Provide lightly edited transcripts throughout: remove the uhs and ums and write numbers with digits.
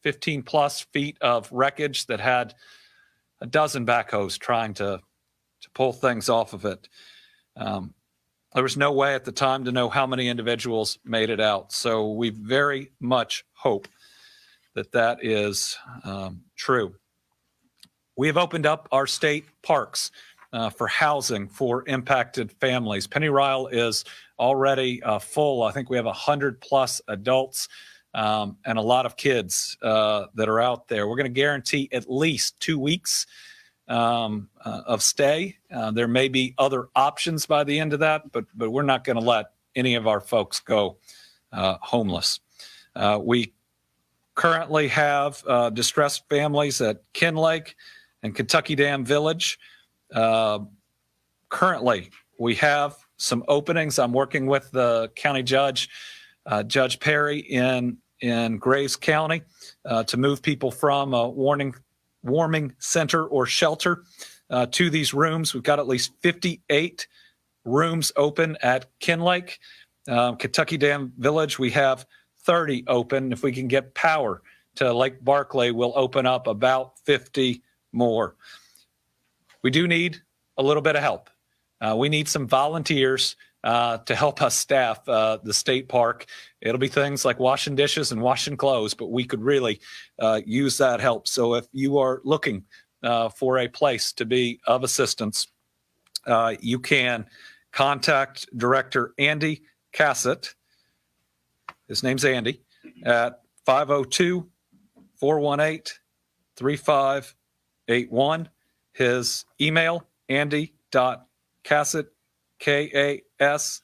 15 plus feet of wreckage that had a dozen backhoes trying to pull things off of it. There was no way at the time to know how many individuals made it out. So we very much hope that that is true. We have opened up our state parks for housing for impacted families. Pennyrile is already full. I think we have 100 plus adults and a lot of kids that are out there. We're going to guarantee at least 2 weeks of stay. There may be other options by the end of that, but we're not going to let any of our folks go homeless. We currently have distressed families at Kinlake and Kentucky Dam Village. Currently, we have some openings. I'm working with the county judge, Judge Perry in Graves County, to move people from a warming center or shelter to these rooms. We've got at least 58 rooms open at Kinlake. Kentucky Dam Village, we have 30 open. If we can get power to Lake Barkley, we'll open up about 50 more. We do need a little bit of help. We need some volunteers to help us staff the state park. It'll be things like washing dishes and washing clothes, but we could really use that help. So if you are looking for a place to be of assistance, you can contact Director Andy Cassett. His name's Andy, at 502-418-3581. His email, andy.cassett, KASITZ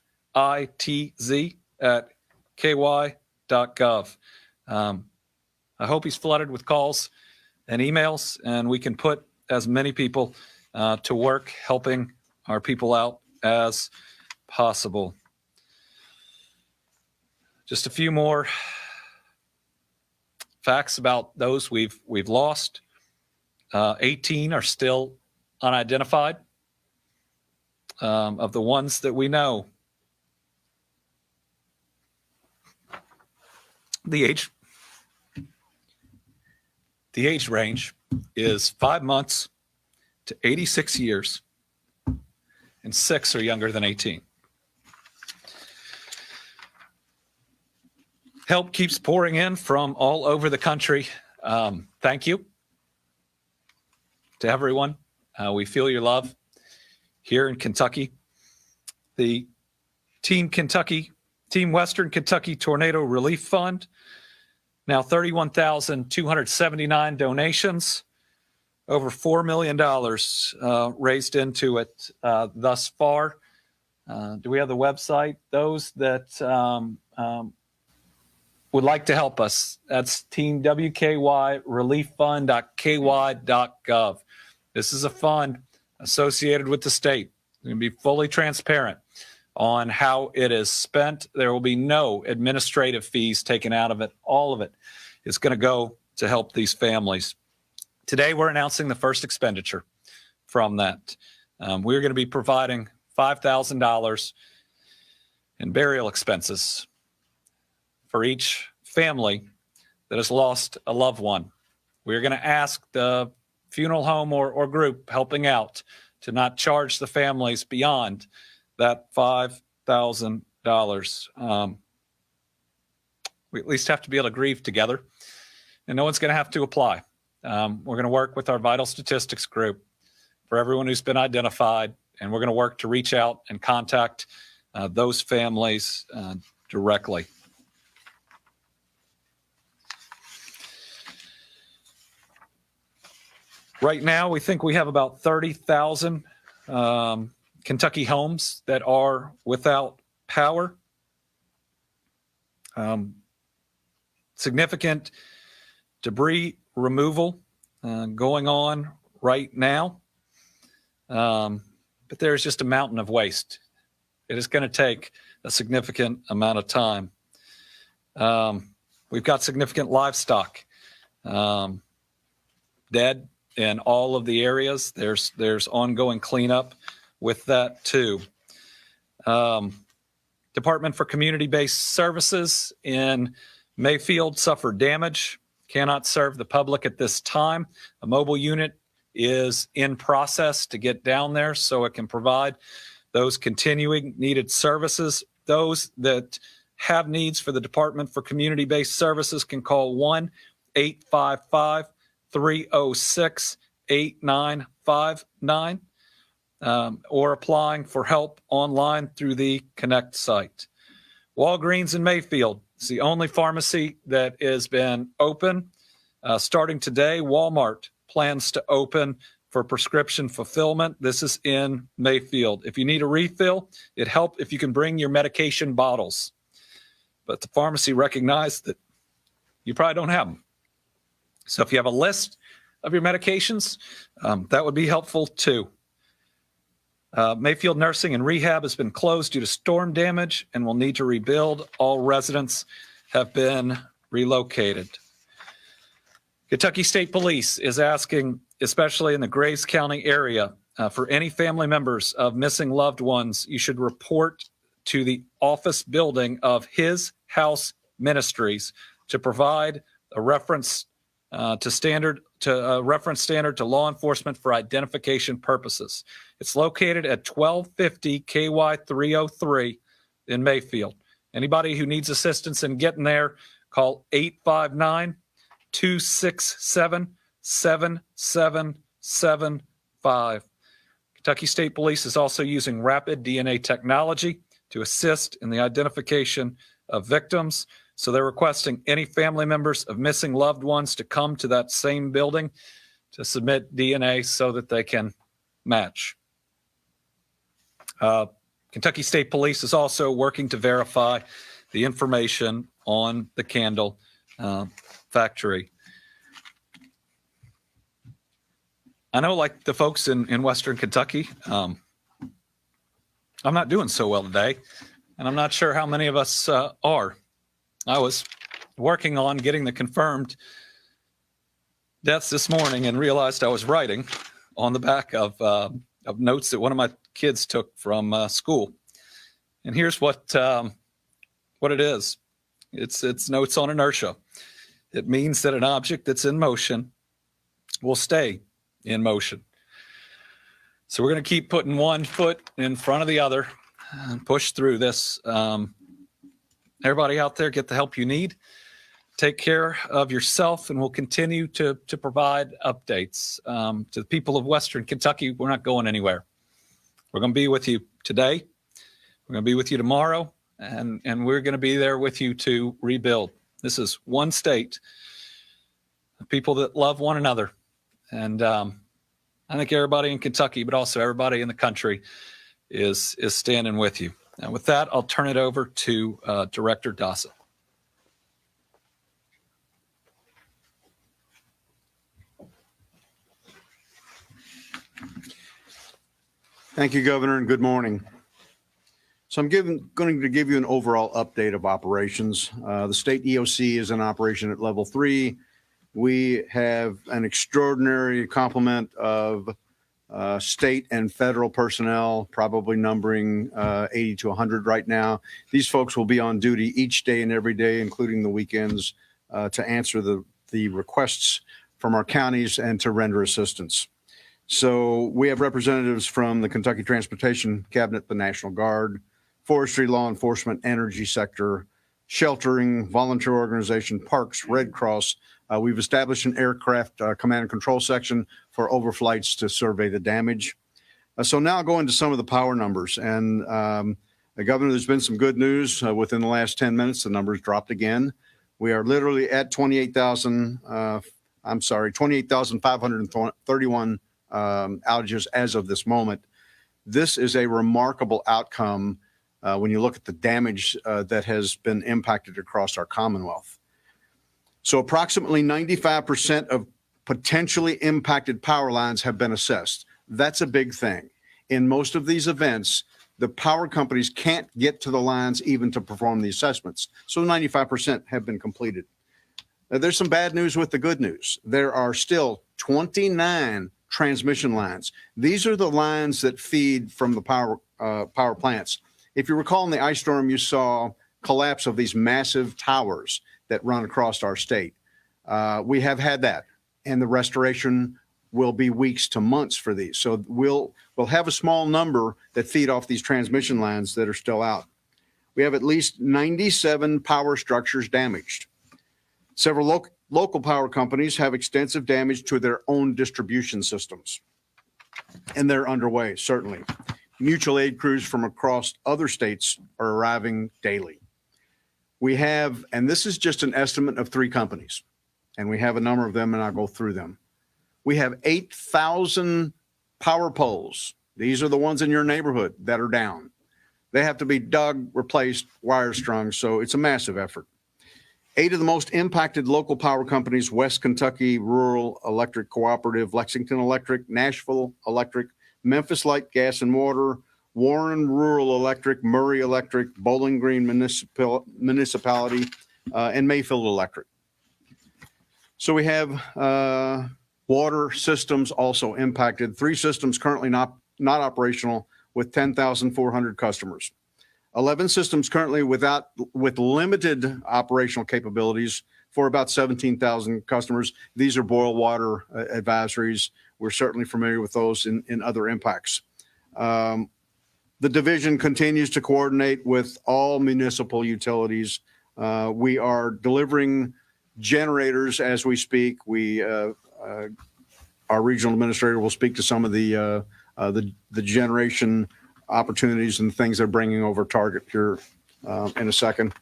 @ky.gov. I hope he's flooded with calls and emails, and we can put as many people to work helping our people out as possible. Just a few more facts about those we've lost. 18 are still unidentified. Of the ones that we know, the age range is 5 months to 86 years, and 6 are younger than 18. Help keeps pouring in from all over the country. Thank you to everyone. We feel your love here in Kentucky. The Team Western Kentucky Tornado Relief Fund, now 31,279 donations, over $4 million raised into it thus far. Do we have the website? Those that would like to help us, that's teamwkyrelieffund.ky.gov. This is a fund associated with the state. We're going to be fully transparent on how it is spent. There will be no administrative fees taken out of it. All of it is going to go to help these families. Today, we're announcing the first expenditure from that. We're going to be providing $5,000 in burial expenses for each family that has lost a loved one. We're going to ask the funeral home or group helping out to not charge the families beyond that $5,000. We at least have to be able to grieve together, and no one's going to have to apply. We're going to work with our vital statistics group for everyone who's been identified, and we're going to work to reach out and contact those families directly. Right now, we think we have about 30,000 Kentucky homes that are without power. Significant debris removal going on right now. But there's just a mountain of waste. It is going to take a significant amount of time. We've got significant livestock dead in all of the areas. There's ongoing cleanup with that too. Department for Community-Based Services in Mayfield suffered damage cannot serve the public at this time. A mobile unit is in process to get down there so it can provide those continuing needed services. Those that have needs for the Department for Community-Based Services can call 1-855-306-8959 or applying for help online through the Connect site. Walgreens in Mayfield is the only pharmacy that has been open. Starting today, Walmart plans to open for prescription fulfillment. This is in Mayfield. If you need a refill, it helps if you can bring your medication bottles. But the pharmacy recognized that you probably don't have them. So if you have a list of your medications, that would be helpful too. Mayfield Nursing and Rehab has been closed due to storm damage and will need to rebuild. All residents have been relocated. Kentucky State Police is asking, especially in the Graves County area, for any family members of missing loved ones, you should report to the office building of His House Ministries to provide a reference standard to law enforcement for identification purposes. It's located at 1250 KY 303 in Mayfield. Anybody who needs assistance in getting there, call 859-267-7775. Kentucky State Police is also using rapid DNA technology to assist in the identification of victims. So they're requesting any family members of missing loved ones to come to that same building to submit DNA so that they can match. Kentucky State Police is also working to verify the information on the candle factory. I know, like the folks in Western Kentucky, I'm not doing so well today, and I'm not sure how many of us are. I was working on getting the confirmed deaths this morning and realized I was writing on the back of notes that one of my kids took from school. And here's what it is. It's notes on inertia. It means that an object that's in motion will stay in motion. So we're going to keep putting one foot in front of the other and push through this. Everybody out there, get the help you need. Take care of yourself, and we'll continue to provide updates. To the people of Western Kentucky, we're not going anywhere. We're going to be with you today. We're going to be with you tomorrow, and we're going to be there with you to rebuild. This is one state, people that love one another. And I think everybody in Kentucky, but also everybody in the country is standing with you. And with that, I'll turn it over to Director Dossett. Thank you, Governor, and good morning. So I'm going to give you an overall update of operations. The state EOC is in operation at level 3. We have an extraordinary complement of state and federal personnel, probably numbering 80 to 100 right now. These folks will be on duty each day and every day, including the weekends, to answer the requests from our counties and to render assistance. So we have representatives from the Kentucky Transportation Cabinet, the National Guard, forestry, law enforcement, energy sector, sheltering, volunteer organization, parks, Red Cross. We've established an aircraft command and control section for overflights to survey the damage. So now I'll go into some of the power numbers. And Governor, there's been some good news. Within the last 10 minutes, the numbers dropped again. We are literally at 28,531 outages as of this moment. This is a remarkable outcome when you look at the damage that has been impacted across our Commonwealth. So approximately 95% of potentially impacted power lines have been assessed. That's a big thing. In most of these events, the power companies can't get to the lines even to perform the assessments. So 95% have been completed. Now, there's some bad news with the good news. There are still 29 transmission lines. These are the lines that feed from the power plants. If you recall, in the ice storm, you saw collapse of these massive towers that run across our state. We have had that, and the restoration will be weeks to months for these. So we'll have a small number that feed off these transmission lines that are still out. We have at least 97 power structures damaged. Several local power companies have extensive damage to their own distribution systems, and they're underway, certainly. Mutual aid crews from across other states are arriving daily. We have, and this is just an estimate of 3 companies, and we have a number of them, and I'll go through them. We have 8,000 power poles. These are the ones in your neighborhood that are down. They have to be dug, replaced, wire strung, so it's a massive effort. 8 of the most impacted local power companies: West Kentucky Rural Electric Cooperative, Lexington Electric, Nashville Electric, Memphis Light Gas and Water, Warren Rural Electric, Murray Electric, Bowling Green Municipality, and Mayfield Electric. So we have water systems also impacted. 3 systems currently not operational with 10,400 customers. 11 systems currently with limited operational capabilities for about 17,000 customers. These are boil water advisories. We're certainly familiar with those in other impacts. The division continues to coordinate with all municipal utilities. We are delivering generators as we speak. Our regional administrator will speak to some of the generation opportunities and things they're bringing over Target here in a second.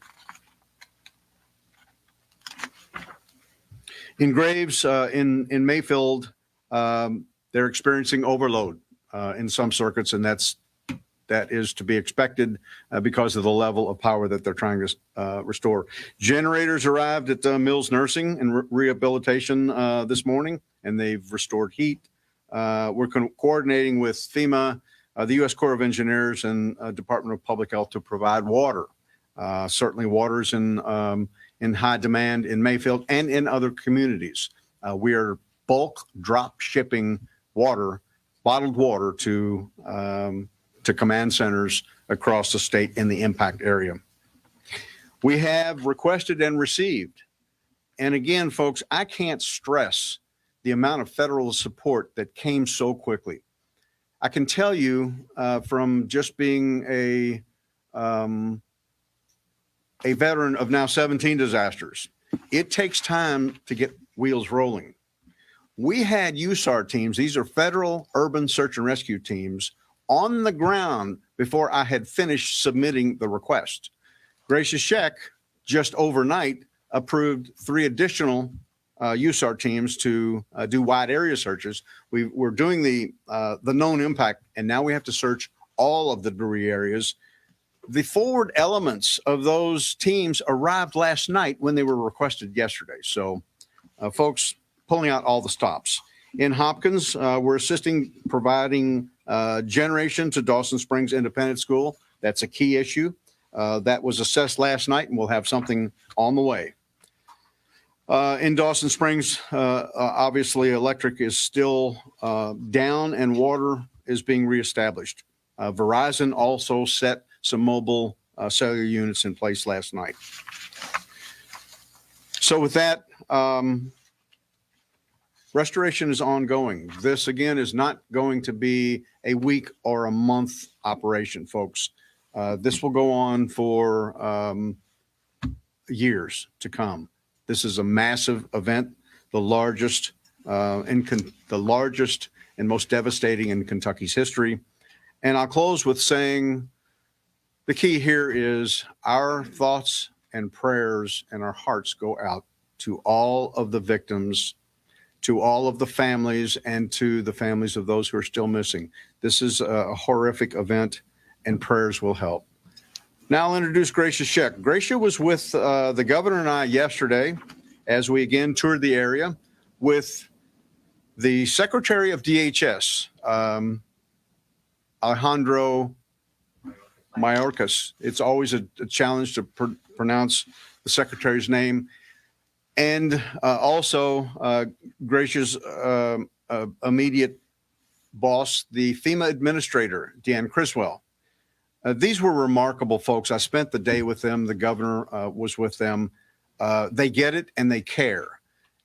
In Graves, in Mayfield, they're experiencing overload in some circuits, and that is to be expected because of the level of power that they're trying to restore. Generators arrived at Mills Nursing and Rehabilitation this morning, and they've restored heat. We're coordinating with FEMA, the U.S. Corps of Engineers, and Department of Public Health to provide water. Certainly water's in high demand in Mayfield and in other communities. We are bulk drop shipping water, bottled water to command centers across the state in the impact area. We have requested and received, and again, folks, I can't stress the amount of federal support that came so quickly. I can tell you from just being a veteran of now 17 disasters, it takes time to get wheels rolling. We had USAR teams, these are federal urban search and rescue teams, on the ground before I had finished submitting the request. Gracious Sheck, just overnight, approved 3 additional USAR teams to do wide area searches. We're doing the known impact, and now we have to search all of the debris areas. The forward elements of those teams arrived last night when they were requested yesterday. So, folks, pulling out all the stops. In Hopkins, we're providing generation to Dawson Springs Independent School. That's a key issue. That was assessed last night, and we'll have something on the way. In Dawson Springs, obviously, electric is still down and water is being reestablished. Verizon also set some mobile cellular units in place last night. So with that, restoration is ongoing. This, again, is not going to be a week or a month operation, folks. This will go on for years to come. This is a massive event, the largest and most devastating in Kentucky's history. And I'll close with saying the key here is our thoughts and prayers and our hearts go out to all of the victims, to all of the families, and to the families of those who are still missing. This is a horrific event, and prayers will help. Now I'll introduce Gracia Sheck. Gracia was with the governor and I yesterday as we again toured the area with the Secretary of DHS, Alejandro Mayorkas. It's always a challenge to pronounce the Secretary's name. And also Gracia's immediate boss, the FEMA Administrator, Deanne Criswell. These were remarkable folks. I spent the day with them. The governor was with them. They get it and they care.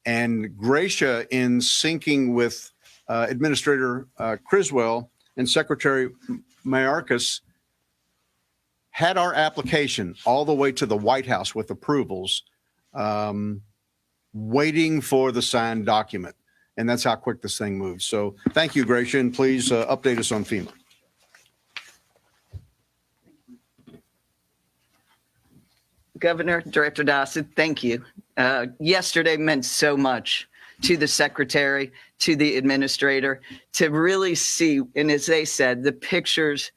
And Gracia, in syncing with Administrator Criswell and Secretary Mayorkas, had our application all the way to the White House with approvals, waiting for the signed document. And that's how quick this thing moves. So thank you, Gracia, and please update us on FEMA. Governor, Director Dossett, thank you. Yesterday meant so much to the secretary, to the administrator, to really see, and as they said, the pictures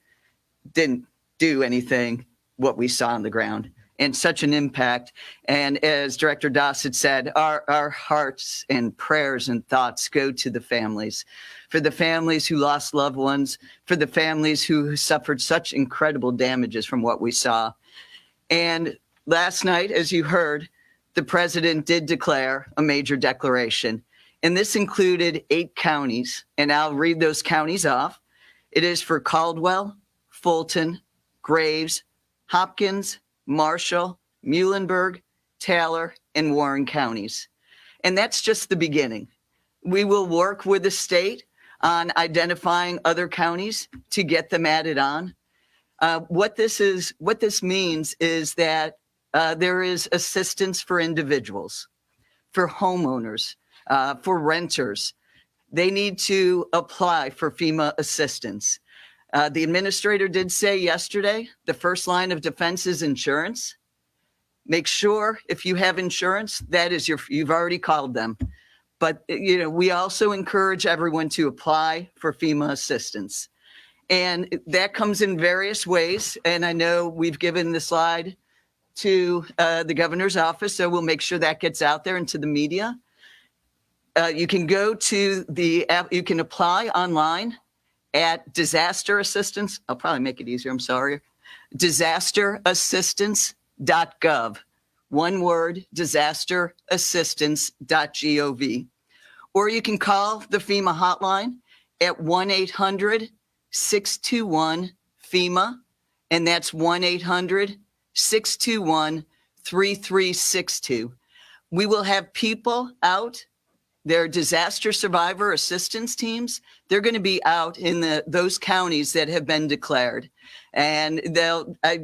didn't do anything what we saw on the ground, and such an impact. And as Director Dossett said, our hearts and prayers and thoughts go to the families, for the families who lost loved ones, for the families who suffered such incredible damages from what we saw. And last night, as you heard, the president did declare a major declaration, and this included 8 counties, and I'll read those counties off. It is for Caldwell, Fulton, Graves, Hopkins, Marshall, Muhlenberg, Taylor, and Warren counties. And that's just the beginning. We will work with the state on identifying other counties to get them added on. What this means is that there is assistance for individuals, for homeowners, for renters. They need to apply for FEMA assistance. The administrator did say yesterday, the first line of defense is insurance. Make sure if you have insurance, that is you've already called them. But we also encourage everyone to apply for FEMA assistance. And that comes in various ways. And I know we've given the slide to the governor's office, so we'll make sure that gets out there into the media. You can go to the app, you can apply online at disaster assistance. I'll probably make it easier, I'm sorry. disasterassistance.gov. One word, disasterassistance.gov. Or you can call the FEMA hotline at 1-800-621-FEMA, and that's 1-800-621-3362. We will have people out. Their disaster survivor assistance teams, they're going to be out in those counties that have been declared. And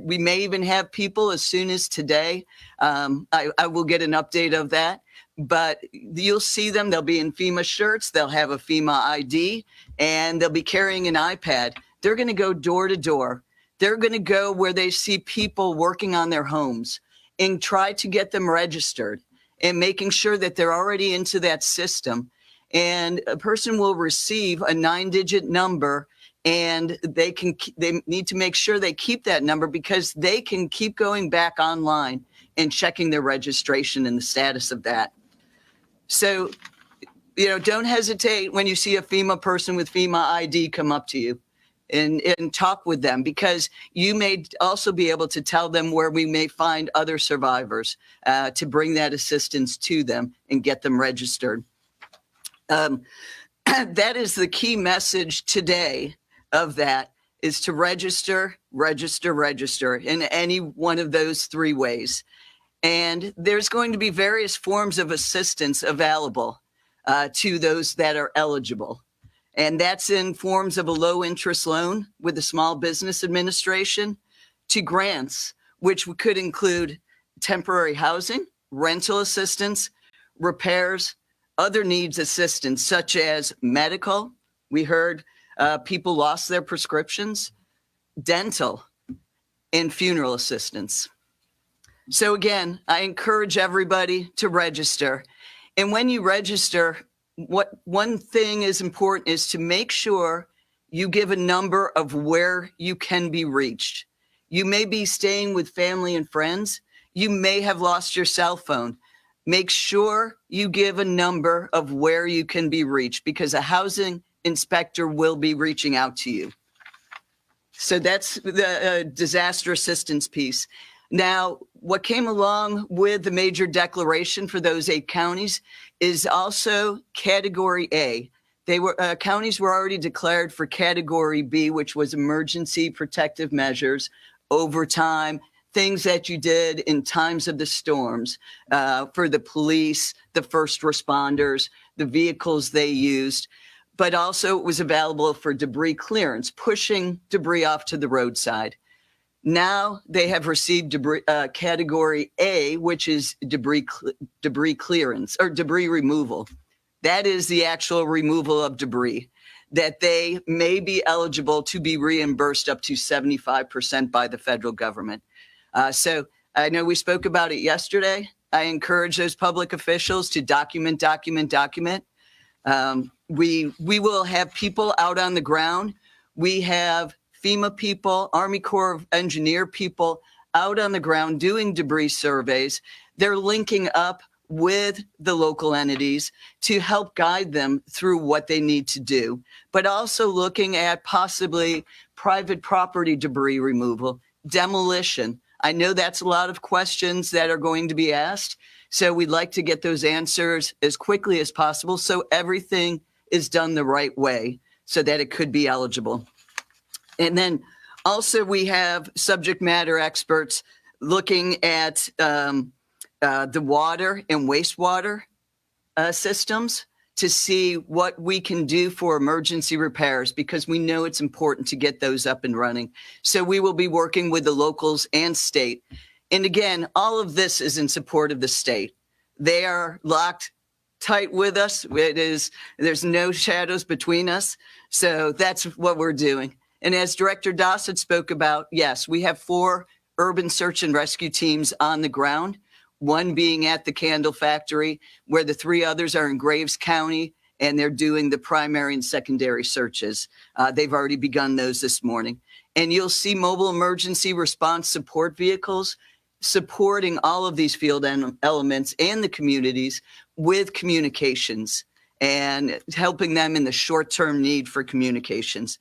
we may even have people as soon as today. I will get an update of that. But you'll see them. They'll be in FEMA shirts. They'll have a FEMA ID, and they'll be carrying an iPad. They're going to go door to door. They're going to go where they see people working on their homes and try to get them registered, and making sure that they're already into that system. And a person will receive a 9-digit number, and they need to make sure they keep that number, because they can keep going back online and checking their registration and the status of that. So, don't hesitate when you see a FEMA person with FEMA ID come up to you and talk with them, because you may also be able to tell them where we may find other survivors to bring that assistance to them and get them registered. That is the key message today of that, is to register, register, register in any one of those 3 ways. And there's going to be various forms of assistance available to those that are eligible. And that's in forms of a low interest loan with the Small Business Administration, to grants, which could include temporary housing, rental assistance, repairs, other needs assistance, such as medical. We heard people lost their prescriptions, dental, and funeral assistance. So again, I encourage everybody to register. And when you register, one thing is important is to make sure you give a number of where you can be reached. You may be staying with family and friends. You may have lost your cell phone. Make sure you give a number of where you can be reached, because a housing inspector will be reaching out to you. So that's the disaster assistance piece. Now, what came along with the major declaration for those 8 counties is also Category A. Counties were already declared for Category B, which was emergency protective measures, overtime, things that you did in times of the storms for the police, the first responders, the vehicles they used, but also it was available for debris clearance, pushing debris off to the roadside. Now they have received debris, category A, which is debris clearance or debris removal. That is the actual removal of debris, that they may be eligible to be reimbursed up to 75% by the federal government. So I know we spoke about it yesterday. I encourage those public officials to document. We will have people out on the ground. We have FEMA people, Army Corps of Engineer people out on the ground doing debris surveys. They're linking up with the local entities to help guide them through what they need to do, but also looking at possibly private property debris removal, demolition. I know that's a lot of questions that are going to be asked. So we'd like to get those answers as quickly as possible so everything is done the right way so that it could be eligible. And then also we have subject matter experts looking at the water and wastewater systems to see what we can do for emergency repairs, because we know it's important to get those up and running. So we will be working with the locals and state. And again, all of this is in support of the state. They are locked tight with us. There's no shadows between us. So that's what we're doing. And as Director Dossett spoke about, yes, we have 4 urban search and rescue teams on the ground, one being at the Candle Factory, where the 3 others are in Graves County, and they're doing the primary and secondary searches. They've already begun those this morning. And you'll see mobile emergency response support vehicles supporting all of these field elements and the communities with communications and helping them in the short-term need for communications.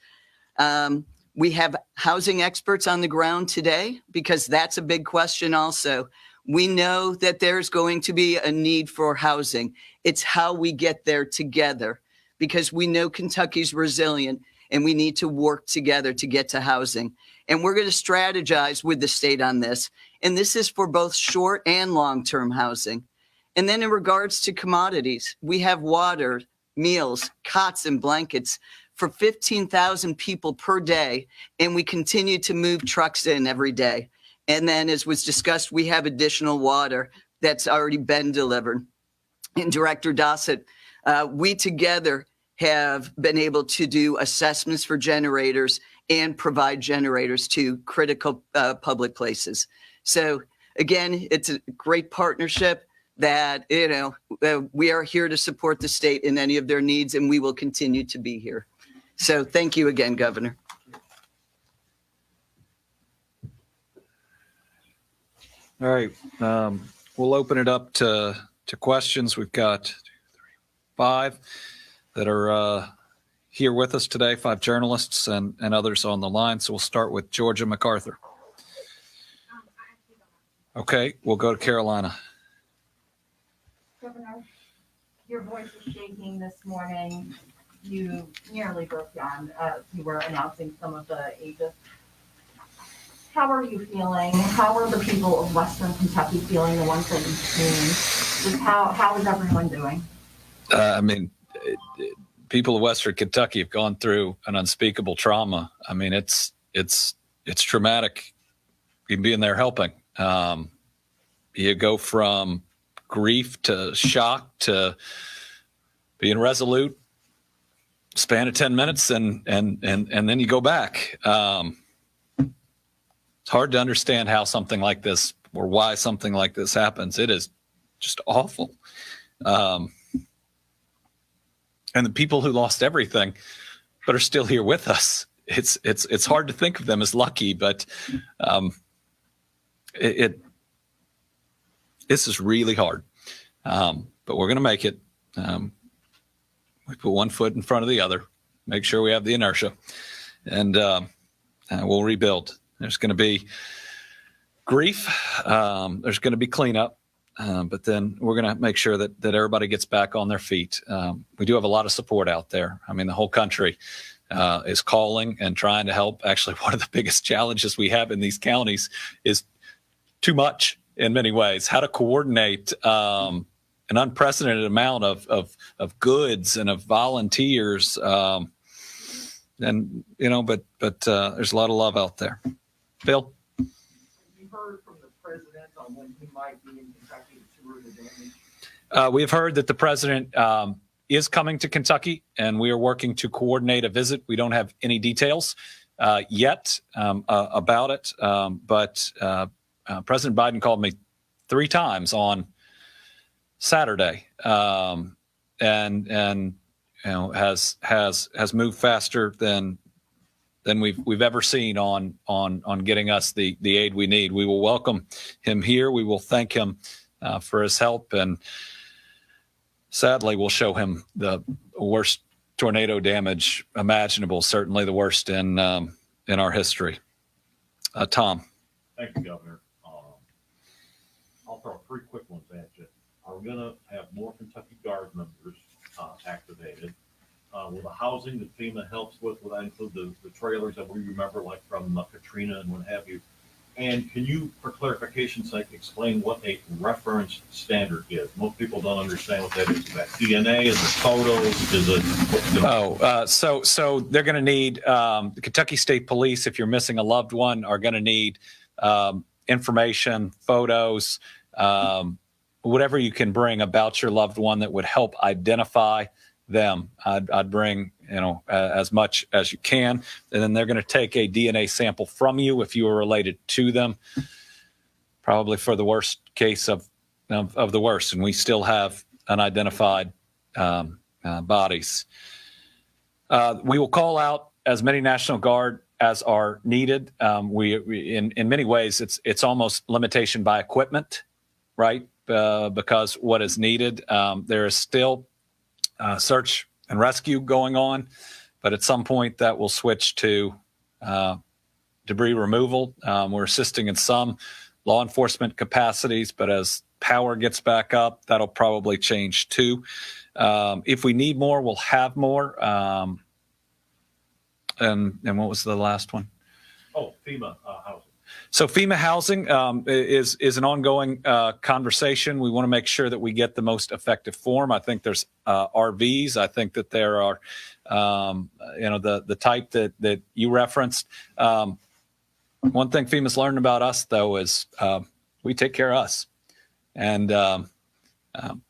We have housing experts on the ground today because that's a big question also. We know that there's going to be a need for housing. It's how we get there together, because we know Kentucky's resilient and we need to work together to get to housing. And we're going to strategize with the state on this. And this is for both short and long-term housing. And then in regards to commodities, we have water, meals, cots, and blankets for 15,000 people per day. And we continue to move trucks in every day. And then, as was discussed, we have additional water that's already been delivered. And Director Dossett, we together have been able to do assessments for generators and provide generators to critical public places. So again, it's a great partnership that, we are here to support the state in any of their needs, and we will continue to be here. So thank you again, Governor. All right. We'll open it up to questions. We've got 5 that are here with us today, 5 journalists and others on the line. So we'll start with Georgia MacArthur. Okay, we'll go to Carolina. Governor, your voice is shaking this morning. You nearly broke down. You were announcing some of the ages. How are you feeling? How are the people of Western Kentucky feeling, the ones that you've seen? Just how is everyone doing? People of Western Kentucky have gone through an unspeakable trauma. I mean, it's traumatic. Even being there helping. You go from grief to shock to being resolute, span of 10 minutes, and then you go back. It's hard to understand how something like this or why something like this happens. It is just awful. And the people who lost everything but are still here with us, it's hard to think of them as lucky, but this is really hard. But we're going to make it. We put one foot in front of the other, make sure we have the inertia, and we'll rebuild. There's going to be grief. There's going to be cleanup. But then we're going to make sure that everybody gets back on their feet. We do have a lot of support out there. I mean, the whole country is calling and trying to help. Actually, one of the biggest challenges we have in these counties is too much in many ways, how to coordinate an unprecedented amount of goods and of volunteers. And, you know, but there's a lot of love out there. Bill? Have you heard from the president on when he might be in Kentucky to tour the damage? We have heard that the president is coming to Kentucky, and we are working to coordinate a visit. We don't have any details yet about it, but President Biden called me 3 times on Saturday, and you know has moved faster than we've ever seen on getting us the aid we need. We will welcome him here. We will thank him for his help, and sadly, we'll show him the worst tornado damage imaginable, certainly the worst in our history. Tom. Thank you, Governor. I'll throw 3 quick ones at you. Are we going to have more Kentucky Guard members activated? Will the housing that FEMA helps with, will that include the trailers that we remember, like from Katrina and what have you? And can you, for clarification's sake, explain what a reference standard is? Most people don't understand what that is. Is that DNA? Is it photos? Is it? So they're going to need the Kentucky State Police, if you're missing a loved one, are going to need information, photos, whatever you can bring about your loved one that would help identify them. I'd bring, you know, as much as you can, and then they're going to take a DNA sample from you if you are related to them, probably for the worst case of the worst. And we still have unidentified bodies. We will call out as many National Guard as are needed. We in many ways, it's almost limitation by equipment, right? Because what is needed, there is still search and rescue going on, but at some point that will switch to debris removal. We're assisting in some law enforcement capacities, but as power gets back up, that'll probably change too. If we need more, we'll have more. And what was the last one? Oh, FEMA housing. So FEMA housing is an ongoing conversation. We want to make sure that we get the most effective form. I think there's RVs. I think that there are, the type that you referenced. One thing FEMA's learned about us, though, is we take care of us. And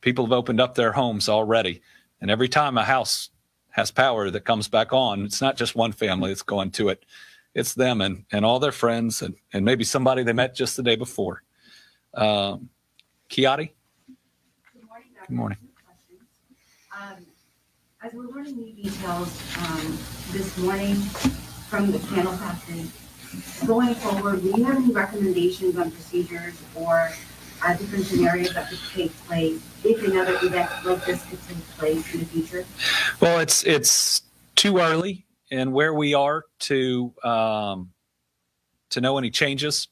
people have opened up their homes already. And every time a house has power that comes back on, it's not just one family that's going to it. It's them and all their friends and maybe somebody they met just the day before. Kiati? Good morning, Governor. Good morning. As we're learning new details this morning from the candle factory, going forward, will you have any recommendations on procedures or different scenarios that could take place if another event like this could take place in the future? Well, it's too early in where we are to know any changes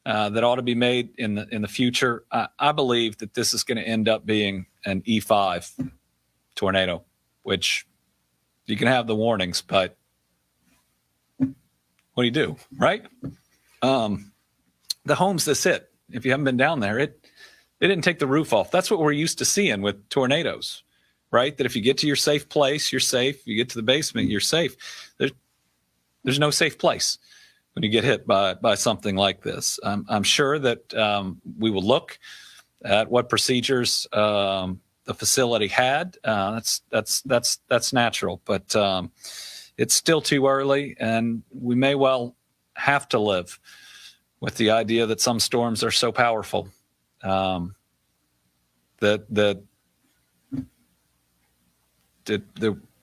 that ought to be made in the future. I believe that this is going to end up being an E5 tornado, which you can have the warnings, but what do, right? The homes this hit, if you haven't been down there, it didn't take the roof off. That's what we're used to seeing with tornadoes, right? That if you get to your safe place, you're safe. You get to the basement, you're safe. There's no safe place when you get hit by something like this. I'm sure that we will look at what procedures the facility had. That's natural, but it's still too early, and we may well have to live with the idea that some storms are so powerful that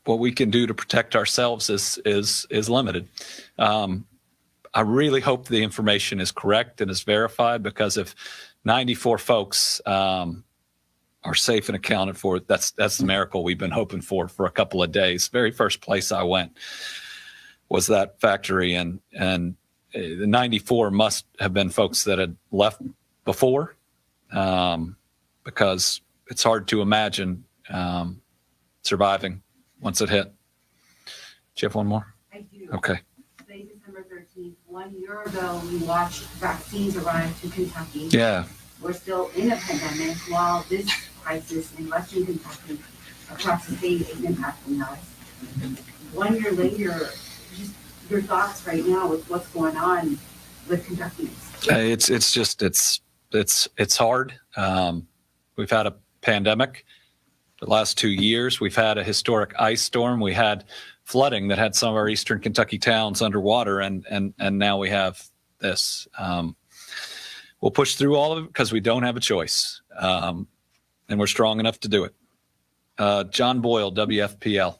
what we can do to protect ourselves is limited. I really hope the information is correct and is verified, because if 94 folks are safe and accounted for, that's the miracle we've been hoping for a couple of days. Very first place I went was that factory, and the 94 must have been folks that had left before, because it's hard to imagine surviving once it hit. Do you have one more? I do. Okay. Today, December 13th, 14th, 1 year ago, we watched vaccines arrive to Kentucky. Yeah. We're still in a pandemic while this crisis in Western Kentucky across the state is impacting us. 1 year later, just your thoughts right now with what's going on with Kentucky. It's hard. We've had a pandemic the last 2 years. We've had a historic ice storm. We had flooding that had some of our eastern Kentucky towns underwater, and now we have this. We'll push through all of it because we don't have a choice, and we're strong enough to do it. John Boyle, WFPL.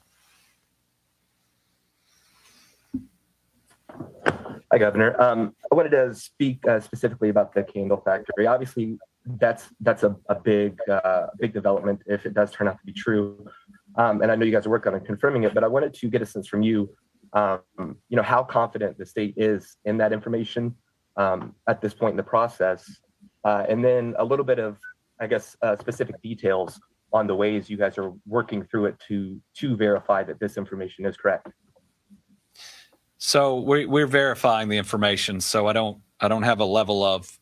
Hi, Governor. I wanted to speak specifically about the candle factory. Obviously, that's a big development if it does turn out to be true. And I know you guys are working on confirming it, but I wanted to get a sense from you, how confident the state is in that information at this point in the process, and then a little bit of, I guess, specific details on the ways you guys are working through it to verify that this information is correct. So we're verifying the information. So I don't have a level of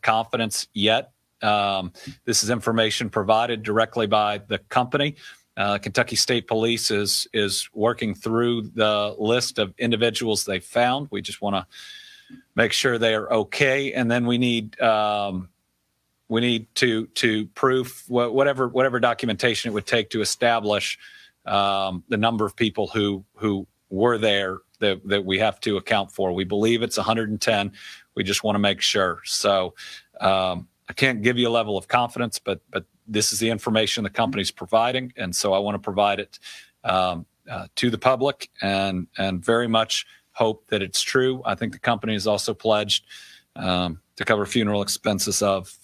confidence yet. This is information provided directly by the company. Kentucky State Police is working through the list of individuals they found. We just want to make sure they are okay, and then we need to proof whatever documentation it would take to establish the number of people who were there that we have to account for. We believe it's 110. We just want to make sure. So I can't give you a level of confidence, but this is the information the company's providing, and so I want to provide it to the public, and very much hope that it's true. I think the company has also pledged to cover funeral expenses of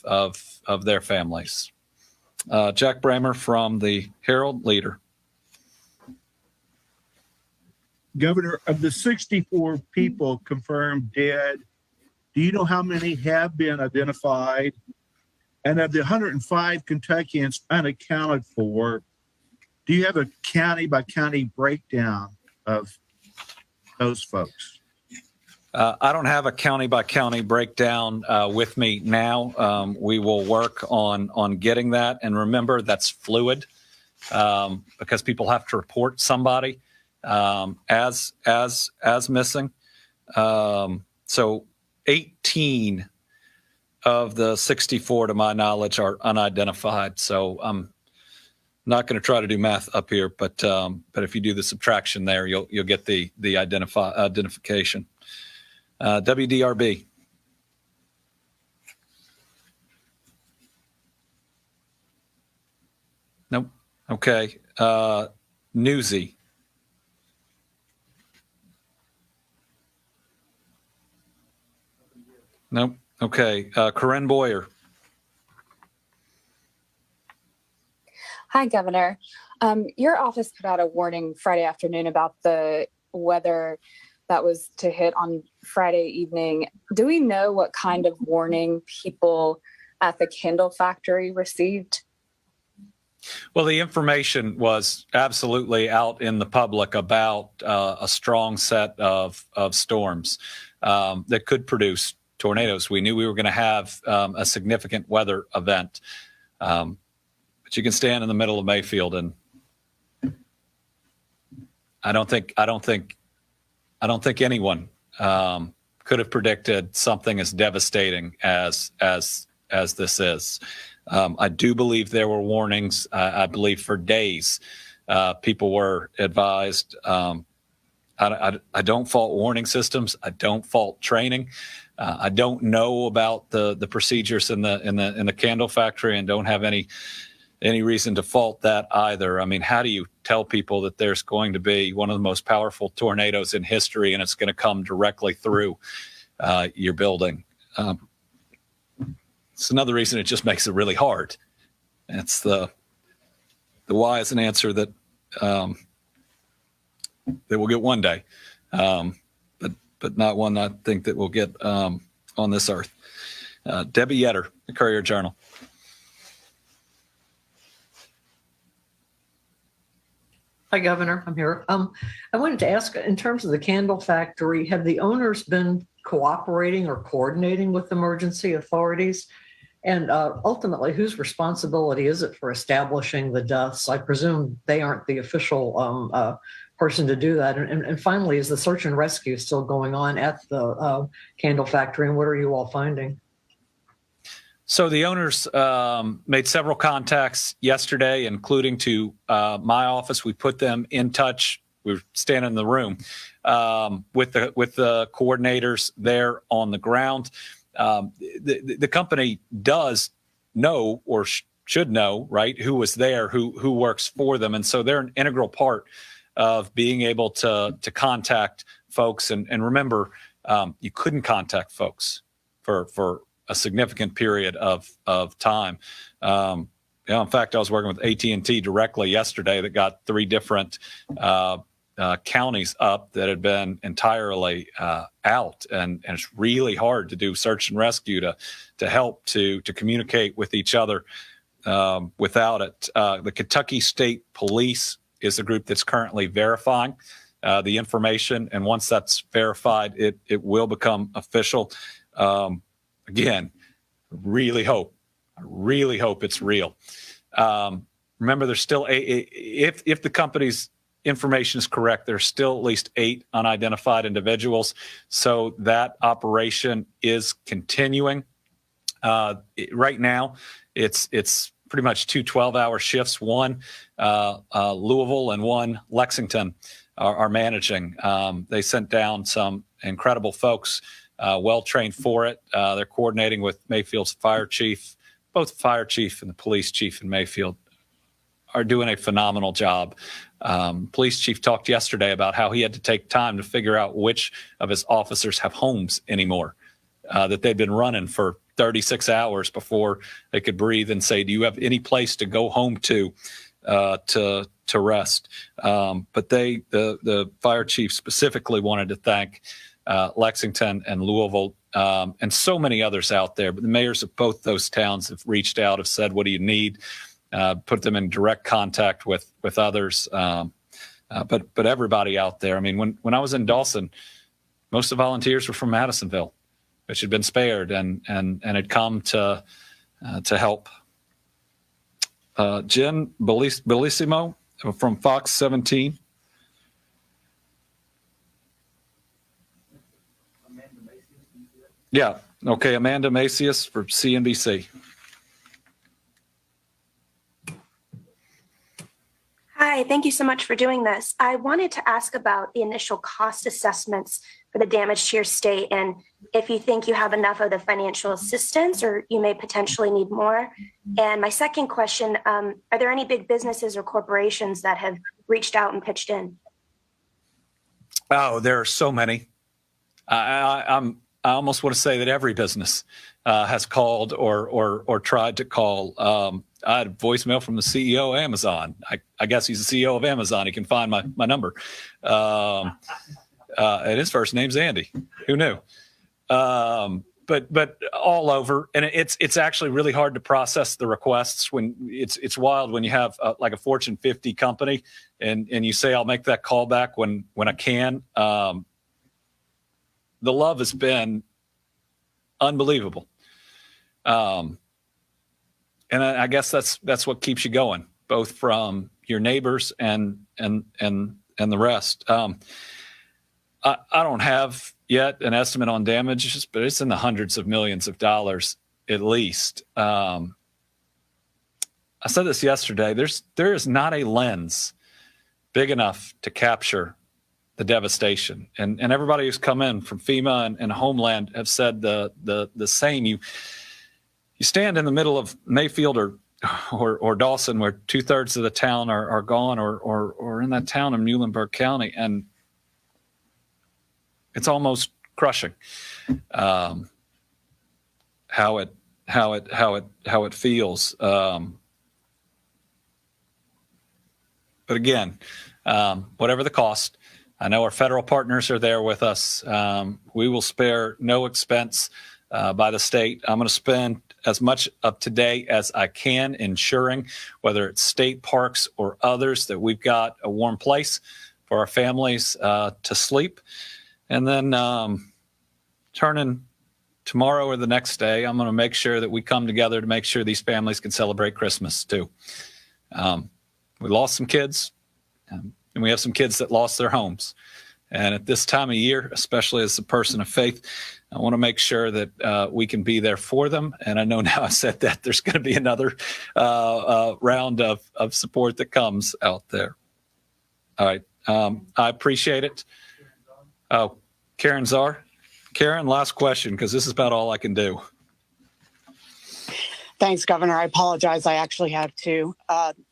their families. Jack Bramer from the Herald Leader. Governor, of the 64 people confirmed dead, do you know how many have been identified? And of the 105 Kentuckians unaccounted for, do you have a county by county breakdown of those folks? I don't have a county by county breakdown with me now. We will work on getting that. And remember, that's fluid because people have to report somebody as missing. So 18 of the 64, to my knowledge, are unidentified. So I'm not going to try to do math up here, but if you do the subtraction there, you'll get the identification. WDRB. Nope. Okay. Newsy. Nope. Okay. Corinne Boyer. Hi, Governor. Your office put out a warning Friday afternoon about the weather that was to hit on Friday evening. Do we know what kind of warning people at the candle factory received? Well, the information was absolutely out in the public about a strong set of storms that could produce tornadoes. We knew we were going to have a significant weather event. But you can stand in the middle of Mayfield, and I don't think anyone could have predicted something as devastating as this is. I do believe there were warnings. I believe for days people were advised. I don't fault warning systems. I don't fault training. I don't know about the procedures in the candle factory, and don't have any reason to fault that either. I mean, how do you tell people that there's going to be one of the most powerful tornadoes in history and it's going to come directly through your building? It's another reason it just makes it really hard. It's the why is an answer that we'll get one day, but not one I think that we'll get on this earth. Debbie Yetter, the Courier-Journal. Hi, Governor. I'm here. I wanted to ask, in terms of the candle factory, have the owners been cooperating or coordinating with emergency authorities? And ultimately, whose responsibility is it for establishing the deaths? I presume they aren't the official person to do that. And finally, is the search and rescue still going on at the candle factory? And what are you all finding? So the owners made several contacts yesterday, including to my office. We put them in touch. We were standing in the room with the coordinators there on the ground. The company does know or should know, right, who was there, who works for them, and so they're an integral part of being able to contact folks. And remember, you couldn't contact folks for a significant period of time. In fact, I was working with AT&T directly yesterday that got 3 different counties up that had been entirely out, and it's really hard to do search and rescue to help to communicate with each other without it. The Kentucky State Police is the group that's currently verifying the information, and once that's verified, it will become official. Again, really hope it's real. Remember, there's still if the company's information is correct, there's still at least 8 unidentified individuals. So that operation is continuing. Right now, it's pretty much 2 12-hour shifts. One Louisville and one Lexington are managing. They sent down some incredible folks, well trained for it. They're coordinating with Mayfield's fire chief. Both the fire chief and the police chief in Mayfield are doing a phenomenal job. Police chief talked yesterday about how he had to take time to figure out which of his officers have homes anymore, that they'd been running for 36 hours before they could breathe and say, do you have any place to go home to rest? But the fire chief specifically wanted to thank Lexington and Louisville, and so many others out there. But the mayors of both those towns have reached out, have said, what do you need? Put them in direct contact with others. But everybody out there, I mean, when I was in Dawson, most of the volunteers were from Madisonville, which had been spared and had come to help. Jen Bellissimo from Fox 17. Yeah. Okay. Amanda Macias for CNBC. Hi, thank you so much for doing this. I wanted to ask about the initial cost assessments for the damage to your state, and if you think you have enough of the financial assistance or you may potentially need more. And my second question, are there any big businesses or corporations that have reached out and pitched in? Oh, there are so many. I almost want to say that every business has called or tried to call. I had a voicemail from the CEO of Amazon. I guess he's the CEO of Amazon. He can find my number. And his first name's Andy. Who knew? But all over, and it's actually really hard to process the requests when it's wild when you have like a Fortune 50 company and you say I'll make that call back when I can. The love has been unbelievable. And I guess that's what keeps you going, both from your neighbors and the rest. I don't have yet an estimate on damages, but it's in the hundreds of millions of dollars at least. I said this yesterday. There is not a lens big enough to capture the devastation, and everybody who's come in from FEMA and Homeland have said the same. You stand in the middle of Mayfield or Dawson, where 2/3 of the town are gone, or in that town in Muhlenberg County, and it's almost crushing how it feels. But again, whatever the cost, I know our federal partners are there with us. We will spare no expense by the state. I'm going to spend as much of today as I can ensuring, whether it's state parks or others, that we've got a warm place for our families to sleep. And then turning tomorrow or the next day, I'm going to make sure that we come together to make sure these families can celebrate Christmas too. We lost some kids, and we have some kids that lost their homes. And at this time of year, especially as a person of faith, I want to make sure that we can be there for them. And I know now I said that there's going to be another round of support that comes out there. All right. I appreciate it. Oh, Karen Czar. Karen, last question, because this is about all I can do. Thanks, Governor. I apologize. I actually have to.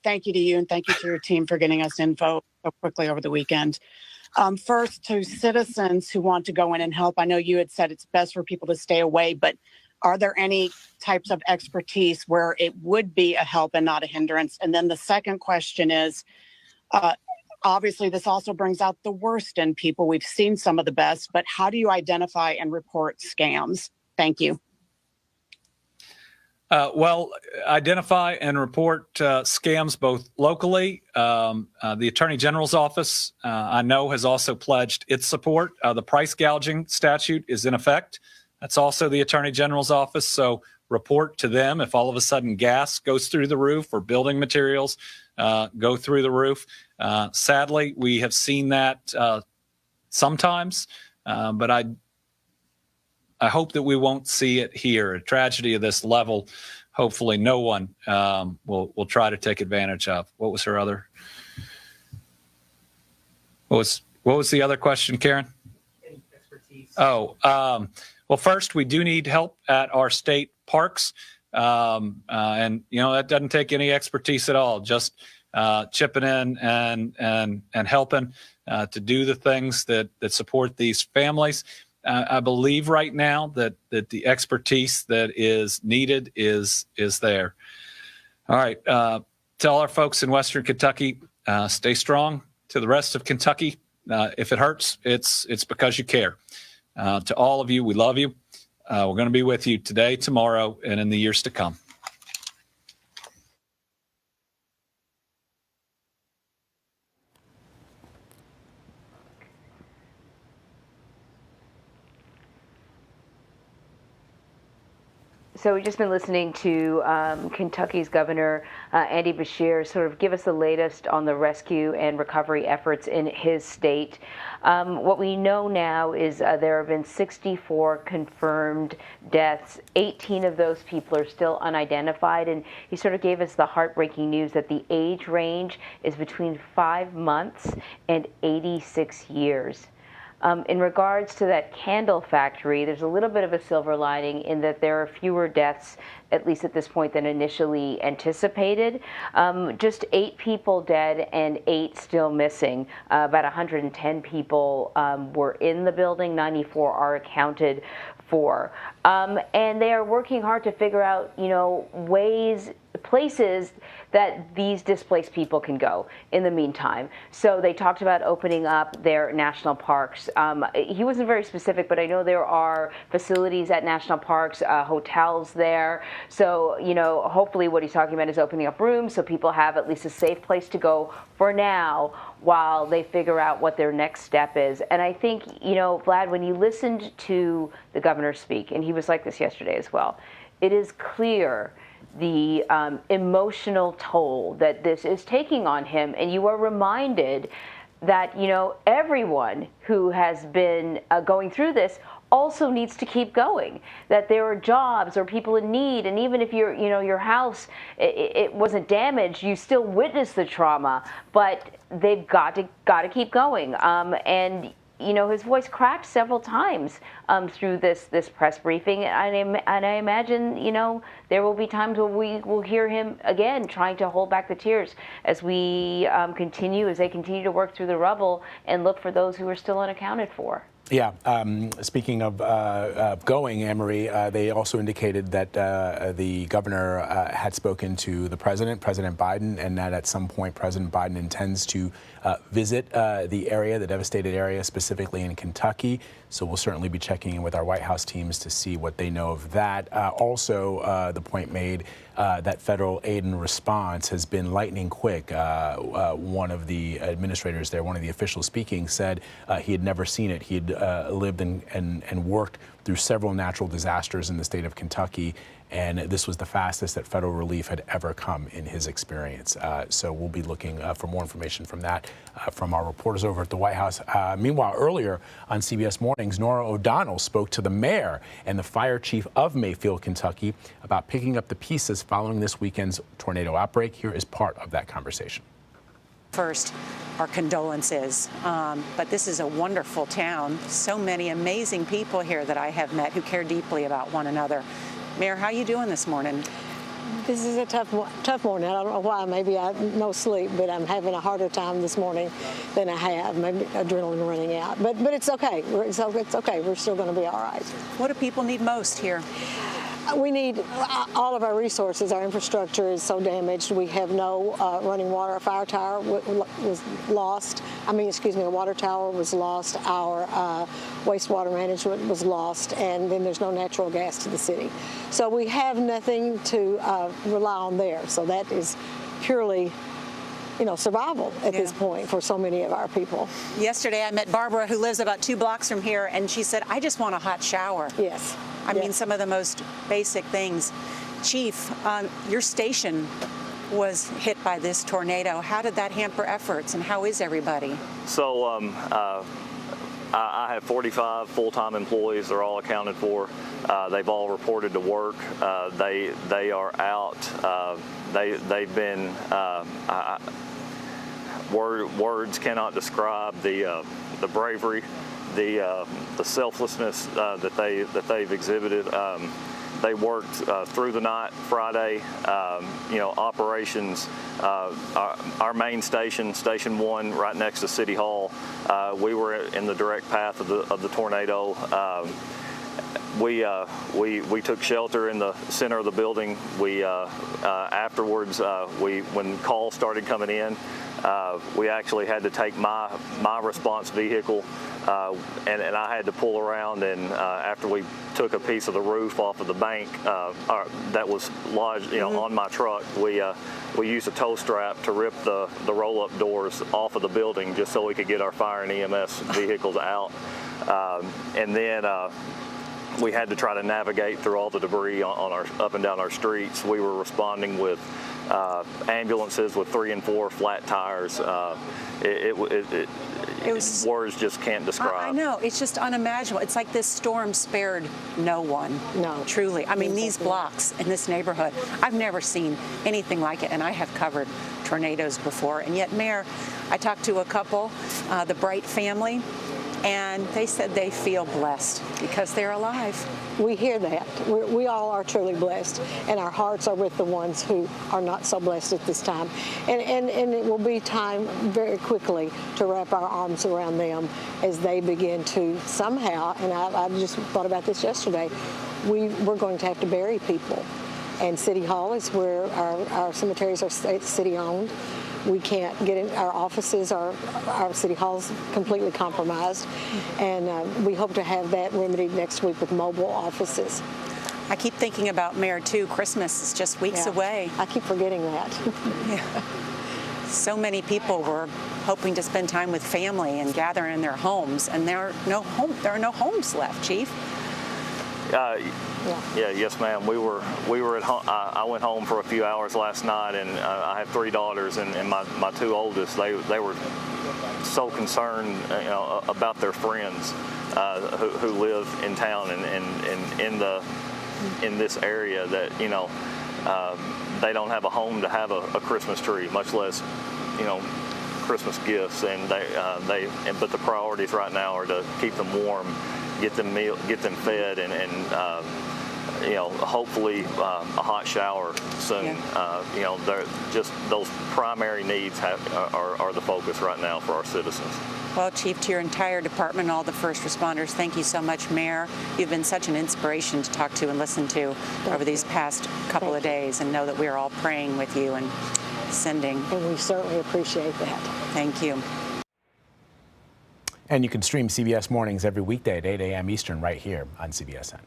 Thank you to you and thank you to your team for getting us info so quickly over the weekend. First, to citizens who want to go in and help, I know you had said it's best for people to stay away, but are there any types of expertise where it would be a help and not a hindrance? And then the second question is, obviously, this also brings out the worst in people. We've seen some of the best, but how do you identify and report scams? Thank you. Well, identify and report scams both locally. The Attorney General's office, I know, has also pledged its support. The price gouging statute is in effect. That's also the Attorney General's office. So report to them if all of a sudden gas goes through the roof or building materials go through the roof. Sadly, we have seen that sometimes, but I hope that we won't see it here. A tragedy of this level, hopefully no one will try to take advantage of. What was her other? What was the other question, Karen? Expertise. Oh, well, first, we do need help at our state parks. And, that doesn't take any expertise at all, just chipping in and helping to do the things that support these families. I believe right now that the expertise that is needed is there. All right. To all our folks in Western Kentucky, stay strong. To the rest of Kentucky, if it hurts, it's because you care. To all of you, we love you. We're going to be with you today, tomorrow, and in the years to come. So we've just been listening to Kentucky's Governor Andy Beshear sort of give us the latest on the rescue and recovery efforts in his state. What we know now is there have been 64 confirmed deaths. 18 of those people are still unidentified, and he sort of gave us the heartbreaking news that the age range is between 5 months and 86 years. In regards to that candle factory, there's a little bit of a silver lining in that there are fewer deaths, at least at this point, than initially anticipated. Just 8 people dead and 8 still missing. About 110 people were in the building, 94 are accounted for. And they are working hard to figure out, places that these displaced people can go in the meantime. So they talked about opening up their national parks. He wasn't very specific, but I know there are facilities at national parks, hotels there. So, hopefully what he's talking about is opening up rooms so people have at least a safe place to go for now while they figure out what their next step is. And I think, Vlad, when you listened to the governor speak, and he was like this yesterday as well, it is clear the emotional toll that this is taking on him. And you are reminded that, everyone who has been going through this also needs to keep going, that there are jobs or people in need. And even if your house, it wasn't damaged, you still witnessed the trauma, but they've got to keep going. And his voice cracked several times through this press briefing, and I imagine there will be times where we will hear him again trying to hold back the tears as they continue to work through the rubble and look for those who are still unaccounted for. Yeah. Speaking of going, Anne-Marie, they also indicated that the governor had spoken to the President Biden, and that at some point President Biden intends to visit the area, the devastated area, specifically in Kentucky. So we'll certainly be checking in with our White House teams to see what they know of that. Also, the point made that federal aid and response has been lightning quick. One of the administrators there, one of the officials speaking, said he had never seen it. He had lived and worked through several natural disasters in the state of Kentucky, and this was the fastest that federal relief had ever come in his experience. So we'll be looking for more information from that from our reporters over at the White House. Meanwhile, earlier on CBS Mornings, Norah O'Donnell spoke to the mayor and the fire chief of Mayfield, Kentucky, about picking up the pieces following this weekend's tornado outbreak. Here is part of that conversation. First, our condolences, but this is a wonderful town. So many amazing people here that I have met who care deeply about one another. Mayor, how are you doing this morning? This is a tough morning. I don't know why. Maybe I have no sleep, but I'm having a harder time this morning than I have. Maybe adrenaline running out. But it's okay. It's okay. We're still going to be all right. What do people need most here? We need all of our resources. Our infrastructure is so damaged. We have no running water. Our fire tower was lost. A water tower was lost. Our wastewater management was lost. And then there's no natural gas to the city. So we have nothing to rely on there. So that is purely survival at this point for so many of our people. Yesterday, I met Barbara, who lives about 2 blocks from here, and she said, I just want a hot shower. Yes. I mean, some of the most basic things. Chief, your station was hit by this tornado. How did that hamper efforts, and how is everybody? So I have 45 full-time employees. They're all accounted for. They've all reported to work. They are out. They've been. Words cannot describe the bravery, the selflessness that they've exhibited. They worked through the night Friday. Operations. Our main station, Station 1, right next to City Hall. We were in the direct path of the tornado. We took shelter in the center of the building. We afterwards, when calls started coming in, we actually had to take my response vehicle, and I had to pull around. And after we took a piece of the roof off of the bank that was lodged, on my truck, we used a tow strap to rip the roll-up doors off of the building just so we could get our fire and EMS vehicles out. And then we had to try to navigate through all the debris on our up and down our streets. We were responding with ambulances with 3 and 4 flat tires. It was, words just can't describe. I know, it's just unimaginable. It's like this storm spared no one. No. Truly. I mean, these blocks in this neighborhood, I've never seen anything like it, and I have covered tornadoes before. And yet, Mayor, I talked to a couple, the Bright family, and they said they feel blessed because they're alive. We hear that. We all are truly blessed, and our hearts are with the ones who are not so blessed at this time. And it will be time very quickly to wrap our arms around them as they begin to somehow, and I just thought about this yesterday, we're going to have to bury people. And City Hall is where our cemeteries are city-owned. We can't get in our offices. Our city hall's completely compromised, and we hope to have that remedied next week with mobile offices. I keep thinking about, Mayor, too, Christmas is just weeks away. I keep forgetting that. Yeah. So many people were hoping to spend time with family and gather in their homes, and there are no homes left, Chief. Yes, ma'am. We were at home. I went home for a few hours last night, and I have 3 daughters, and my 2 oldest. They were so concerned, about their friends who live in town and in this area that they don't have a home to have a Christmas tree, much less Christmas gifts. And but the priorities right now are to keep them warm, get them fed, and hopefully a hot shower soon. They're just those primary needs are the focus right now for our citizens. Well, Chief, to your entire department, all the first responders, thank you so much, Mayor. You've been such an inspiration to talk to and listen to over these past couple of days, and know that we are all praying with you and sending. And we certainly appreciate that. Thank you. And you can stream CBS Mornings every weekday at 8 a.m. Eastern right here on CBSN.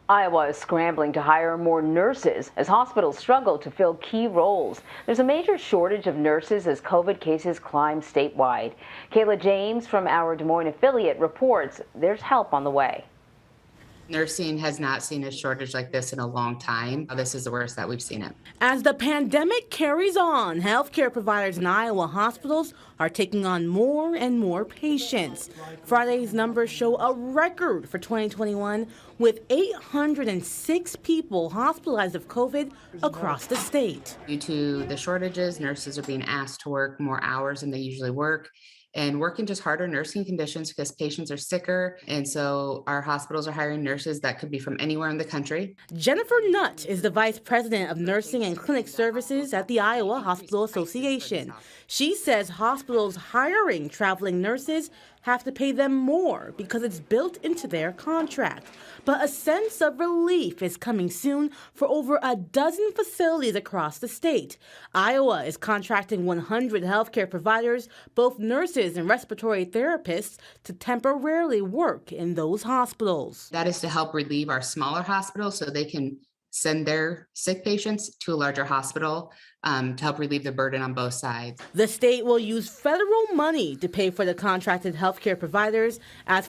Iowa is scrambling to hire more nurses as hospitals struggle to fill key roles. There's a major shortage of nurses as COVID cases climb statewide. Kayla James from our Des Moines affiliate reports there's help on the way. Nursing has not seen a shortage like this in a long time. This is the worst that we've seen it. As the pandemic carries on, healthcare providers in Iowa hospitals are taking on more and more patients. Friday's numbers show a record for 2021 with 806 people hospitalized of COVID across the state. Due to the shortages, nurses are being asked to work more hours than they usually work, and work in just harder nursing conditions because patients are sicker. And so our hospitals are hiring nurses that could be from anywhere in the country. Jennifer Nutt is the Vice President of Nursing and Clinic Services at the Iowa Hospital Association. She says hospitals hiring traveling nurses have to pay them more because it's built into their contract. But a sense of relief is coming soon for over a dozen facilities across the state. Iowa is contracting 100 healthcare providers, both nurses and respiratory therapists, to temporarily work in those hospitals. That is to help relieve our smaller hospitals so they can send their sick patients to a larger hospital to help relieve the burden on both sides. The state will use federal money to pay for the contracted healthcare providers as